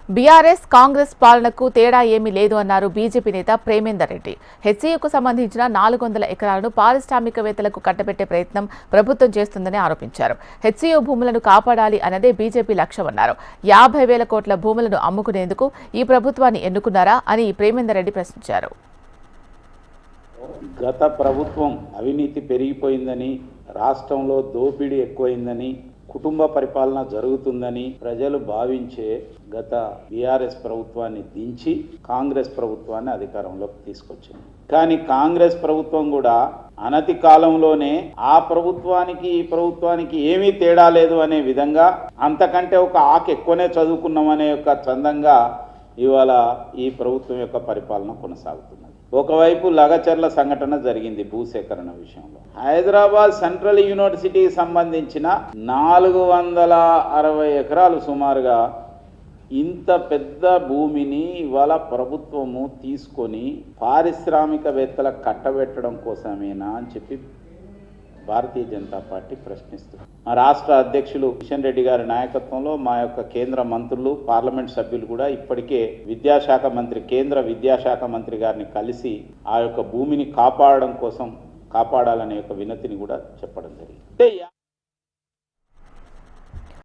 BRS Congress పాలనకు తేడా ఏమీ లేదు అన్నారు బీజేపీ నేత ప్రేమేందర్ రెడ్డి. హెచ్సీయూకు సంబంధించిన 400 ఎకరాలను పారిశ్రామికవేత్తలకు కట్టబెట్టే ప్రయత్నం ప్రభుత్వం చేస్తుందని ఆరోపించారు. హెచ్సీయూ భూములను కాపాడాలి అన్నదే బీజేపీ లక్ష్యమన్నారు. 50,000 కోట్ల భూములను అమ్ముకునేందుకు ఈ ప్రభుత్వాన్ని ఎన్నుకున్నారా అని ప్రేమేందర్ రెడ్డి ప్రశ్నించారు. గత ప్రభుత్వం అవినీతి పెరిగిపోయిందని, రాష్ట్రంలో దోపిడీ ఎక్కువైందని, కుటుంబ పరిపాలన జరుగుతుందని ప్రజలు భావించే గత బీఆర్ఎస్ ప్రభుత్వాన్ని దించి కాంగ్రెస్ ప్రభుత్వాన్ని అధికారంలోకి తీసుకొచ్చింది. కానీ కాంగ్రెస్ ప్రభుత్వం కూడా అనతి కాలంలోనే ఆ ప్రభుత్వానికి ఈ ప్రభుత్వానికి ఏమీ తేడా లేదు అనే విధంగా, అంతకంటే ఒక ఆకు ఎక్కువనే చదువుకున్నామనే యొక్క చందంగా ఇవాళ ఈ ప్రభుత్వం యొక్క పరిపాలన కొనసాగుతున్నది. ఒకవైపు లగచర్ల సంఘటన జరిగింది భూసేకరణ విషయంలో. హైదరాబాద్ సెంట్రల్ యూనివర్సిటీకి సంబంధించిన 460 ఎకరాలు సుమారుగా ఇంత పెద్ద భూమిని ఇవాళ ప్రభుత్వము తీసుకొని పారిశ్రామికవేత్తలకు కట్టబెట్టడం కోసమేనా అని చెప్పి భారతీయ జనతా పార్టీ ప్రశ్నిస్తుంది. మా రాష్ట్ర అధ్యక్షులు కిషన్ రెడ్డి గారి నాయకత్వంలో మా యొక్క కేంద్ర మంత్రులు, పార్లమెంట్ సభ్యులు కూడా ఇప్పటికే కేంద్ర విద్యాశాఖ మంత్రి గారిని కలిసి ఆ యొక్క భూమిని కాపాడాలనే యొక్క వినతిని కూడా చెప్పడం జరిగింది.